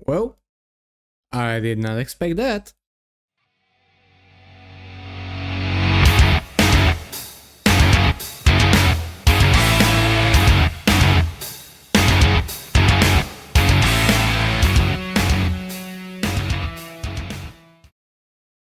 Well, I did not expect that.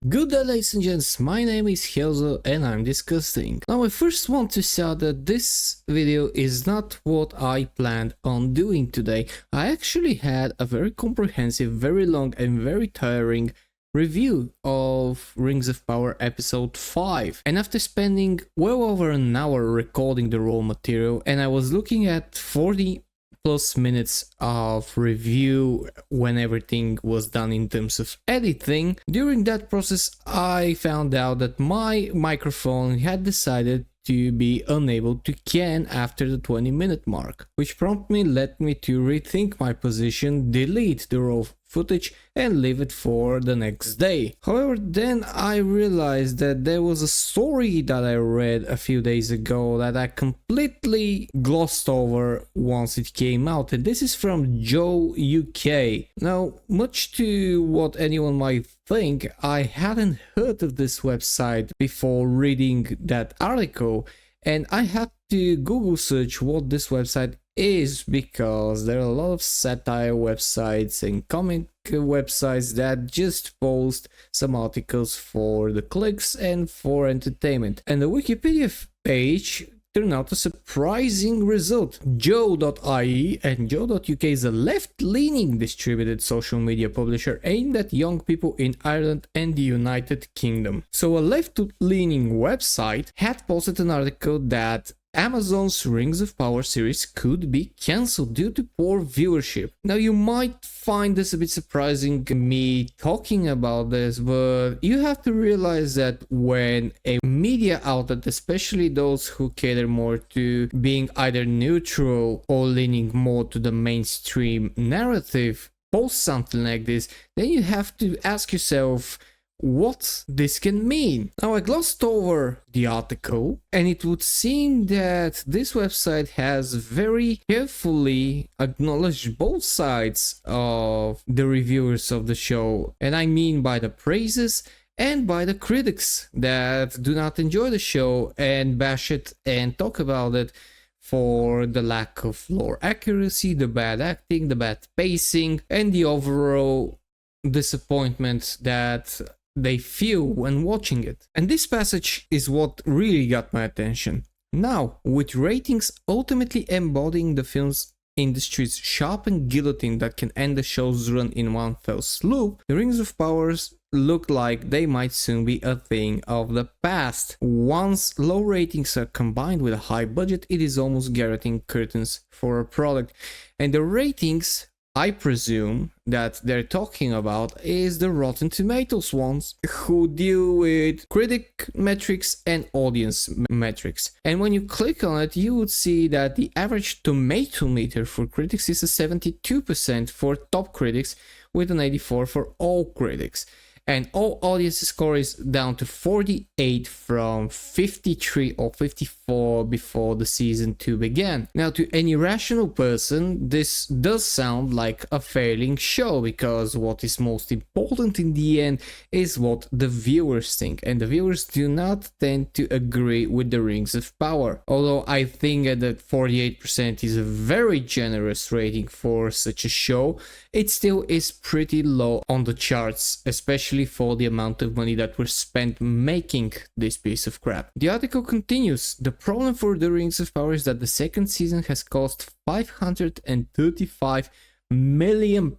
Good day, ladies and gents, my name is Hyozo and I'm DiscussThing. Now I first want to say that this video is not what I planned on doing today. I actually had a very comprehensive, very long and very tiring review of Rings of Power episode 5, and after spending well over an hour recording the raw material, and I was looking at 40 plus minutes of review when everything was done in terms of editing. During that process, I found out that my microphone had decided to be unable to can after the 20-minute mark, which promptly led me to rethink my position, delete the raw footage and leave it for the next day. However, then I realized that there was a story that I read a few days ago that I completely glossed over once it came out, and this is from Joe.UE. Now, much to what anyone might think, I hadn't heard of this website before reading that article, and I had to Google search what this website is because there are a lot of satire websites and comic websites that just post some articles for the clicks and for entertainment. And the Wikipedia page turned out a surprising result. Joe.ie and Joe.uk is a left-leaning distributed social media publisher aimed at young people in Ireland and the United Kingdom. So a left-leaning website had posted an article that Amazon's Rings of Power series could be cancelled due to poor viewership. Now you might find this a bit surprising, me talking about this, but you have to realize that when a media outlet, especially those who cater more to being either neutral or leaning more to the mainstream narrative, posts something like this, then you have to ask yourself what this can mean. Now I glossed over the article and it would seem that this website has very carefully acknowledged both sides of the reviewers of the show, and I mean by the praises and by the critics that do not enjoy the show and bash it and talk about it for the lack of lore accuracy, the bad acting, the bad pacing, and the overall disappointment that they feel when watching it. And this passage is what really got my attention. Now, with ratings ultimately embodying the film's industry's sharpened guillotine that can end the show's run in one fell swoop, the Rings of Powers look like they might soon be a thing of the past. Once low ratings are combined with a high budget, it is almost guaranteeing curtains for a product. And the ratings, I presume, that they're talking about is the Rotten Tomatoes ones, who deal with critic metrics and audience metrics. And when you click on it, you would see that the average tomato meter for critics is a 72% for top critics, with an 84 for all critics. And all audience score is down to 48 from 53 or 54 before the season 2 began. Now, to any rational person, this does sound like a failing show, because what is most important in the end is what the viewers think, and the viewers do not tend to agree with the Rings of Power. Although I think that 48% is a very generous rating for such a show, it still is pretty low on the charts, especially for the amount of money that was spent making this piece of crap. The article continues. The problem for the Rings of Power is that the second season has cost £535 million,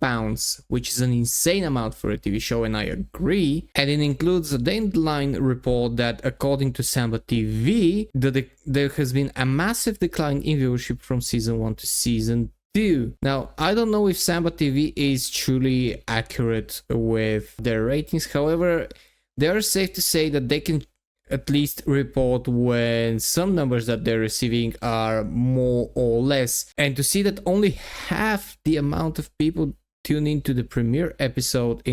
which is an insane amount for a TV show, and I agree. And it includes a deadline report that, according to Samba TV, there has been a massive decline in viewership from season 1 to season 2. Now, I don't know if Samba TV is truly accurate with their ratings. However, they are safe to say that they can at least report when some numbers that they're receiving are more or less. And to see that only half the amount of people tune into the premiere episode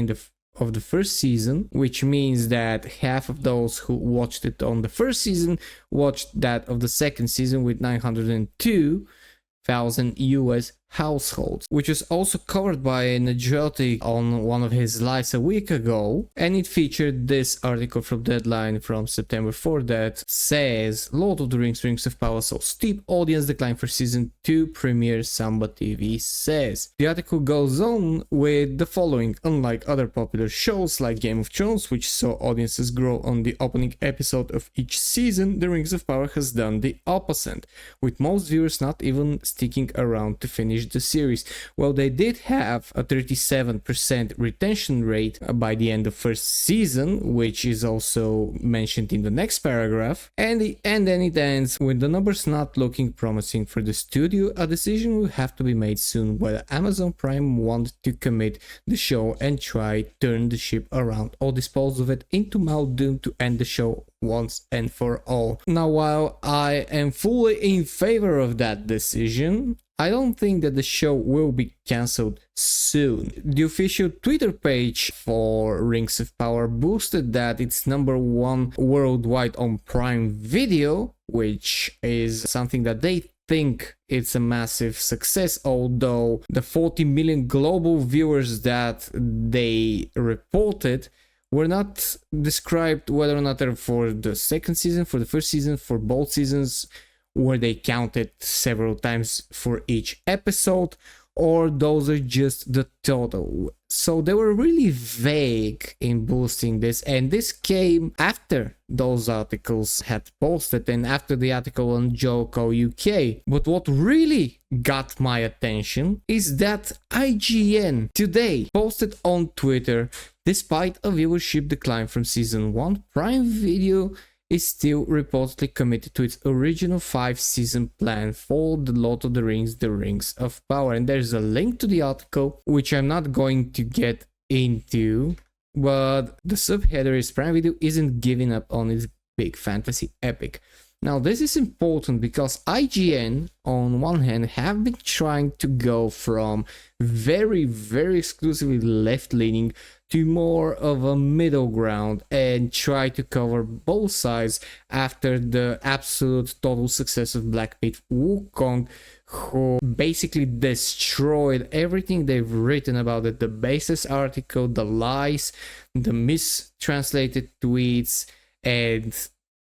of the first season, which means that half of those who watched it on the first season watched that of the second season with 902,000 US households, which was also covered by Najoti on one of his lives a week ago, and it featured this article from Deadline from September 4 that says Lord of the Rings of Power saw steep audience decline for season 2 premiere, Samba TV says. The article goes on with the following: unlike other popular shows like Game of Thrones, which saw audiences grow on the opening episode of each season, the Rings of Power has done the opposite, with most viewers not even sticking around to finish the series. Well, they did have a 37% retention rate by the end of first season, which is also mentioned in the next paragraph, and then it ends with the numbers not looking promising for the studio. A decision will have to be made soon whether Amazon Prime want to commit the show and try turn the ship around or dispose of it into Mount Doom to end the show once and for all. Now, while I am fully in favor of that decision, I don't think that the show will be cancelled soon. The official Twitter page for Rings of Power boosted that it's #1 worldwide on Prime Video, which is something that they think it's a massive success, although the 40 million global viewers that they reported were not described whether or not they're for the second season, for the first season, for both seasons, where they counted several times for each episode, or those are just the total. So they were really vague in boosting this, and this came after those articles had posted and after the article on Joe.UK. But what really got my attention is that IGN today posted on Twitter, despite a viewership decline from season 1, Prime Video is still reportedly committed to its original 5-season plan for The Lord of the Rings, The Rings of Power. And there's a link to the article, which I'm not going to get into, but the subheader is Prime Video isn't giving up on its big fantasy epic. Now, this is important because IGN, on one hand, have been trying to go from very, very exclusively left-leaning to more of a middle ground and try to cover both sides after the absolute total success of Black Myth Wukong, who basically destroyed everything they've written about it. The baseless article, the lies, the mistranslated tweets, and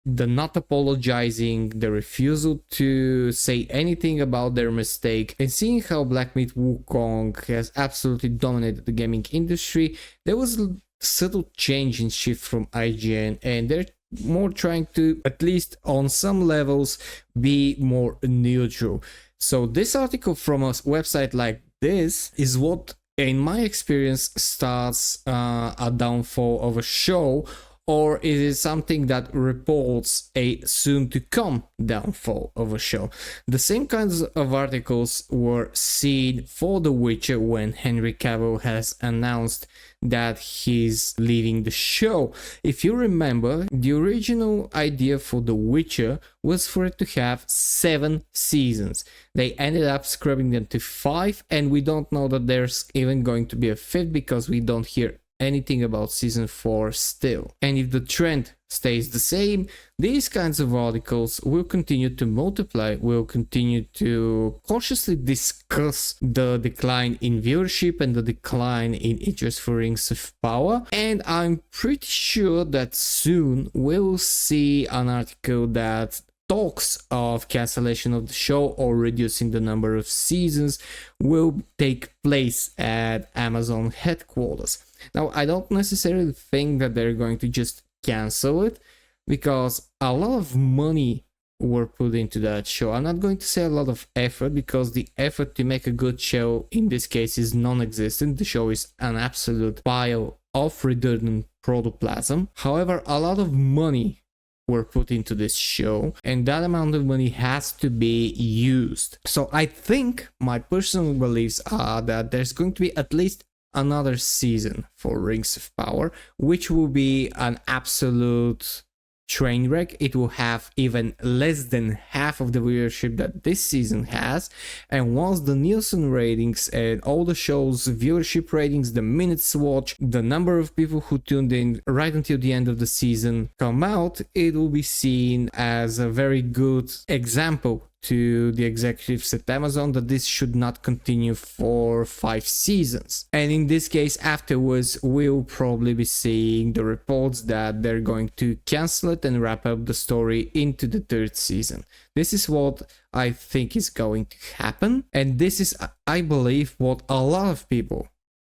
the not apologizing, the refusal to say anything about their mistake, and seeing how Black Myth Wukong has absolutely dominated the gaming industry, there was a subtle change in shift from IGN, and they're more trying to, at least on some levels, be more neutral. So this article from a website like this is what, in my experience, starts a downfall of a show, or is it something that reports a soon-to-come downfall of a show? The same kinds of articles were seen for The Witcher when Henry Cavill has announced that he's leaving the show. If you remember, the original idea for The Witcher was for it to have 7 seasons. They ended up scrubbing them to 5, and we don't know that there's even going to be a 5th because we don't hear anything about season 4 still. And if the trend stays the same, these kinds of articles will continue to multiply, will continue to cautiously discuss the decline in viewership and the decline in interest for Rings of Power. And I'm pretty sure that soon we'll see an article that talks of cancellation of the show or reducing the number of seasons will take place at Amazon headquarters. Now, I don't necessarily think that they're going to just cancel it, because a lot of money were put into that show. I'm not going to say a lot of effort, because the effort to make a good show in this case is non-existent. The show is an absolute pile of redundant protoplasm. However, a lot of money were put into this show, and that amount of money has to be used. So I think my personal beliefs are that there's going to be at least another season for Rings of Power, which will be an absolute train wreck. It will have even less than half of the viewership that this season has, and once the Nielsen ratings and all the show's viewership ratings, the minutes watched, the number of people who tuned in right until the end of the season come out, it will be seen as a very good example to the executives at Amazon that this should not continue for 5 seasons. And in this case, afterwards, we'll probably be seeing the reports that they're going to cancel it and wrap up the story into the 3rd season. This is what I think is going to happen. And this is, I believe, what a lot of people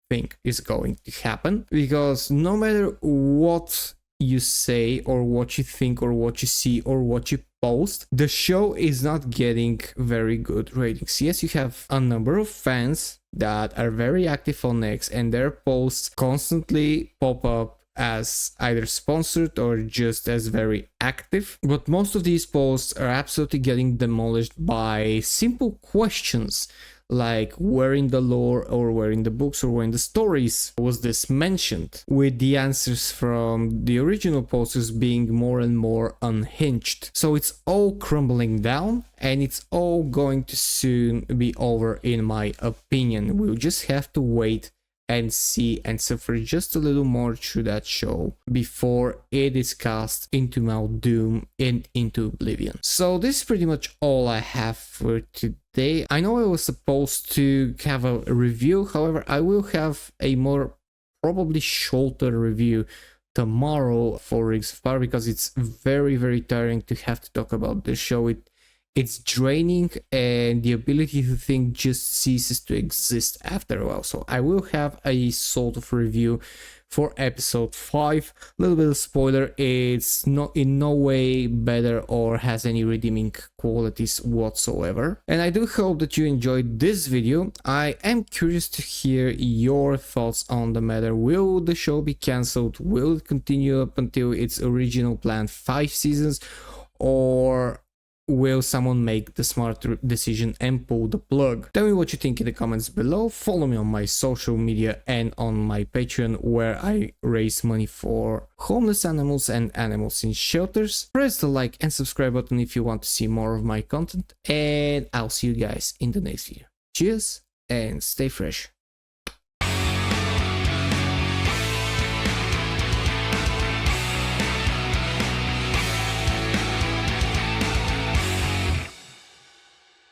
think is going to happen. Because no matter what you say or what you think or what you see or what you post, the show is not getting very good ratings. Yes, you have a number of fans that are very active on X and their posts constantly pop up as either sponsored or just as very active, but most of these posts are absolutely getting demolished by simple questions like where in the lore or where in the books or where in the stories was this mentioned, with the answers from the original posters being more and more unhinged. So it's all crumbling down and it's all going to soon be over, in my opinion. We'll just have to wait and see and suffer just a little more through that show before it is cast into Mount Doom and into oblivion. So this is pretty much all I have for today. I know I was supposed to have a review, however, I will have a more probably shorter review tomorrow for Rings of Power, because it's very tiring to have to talk about the show. It's draining and the ability to think just ceases to exist after a while. So I will have a sort of review for episode 5. A little bit of spoiler, it's not in no way better or has any redeeming qualities whatsoever. And I do hope that you enjoyed this video. I am curious to hear your thoughts on the matter. Will the show be cancelled? Will it continue up until its original planned 5 seasons? Or will someone make the smart decision and pull the plug? Tell me what you think in the comments below. Follow me on my social media and on my Patreon, where I raise money for homeless animals and animals in shelters. Press the like and subscribe button if you want to see more of my content, and I'll see you guys in the next video. Cheers and stay fresh.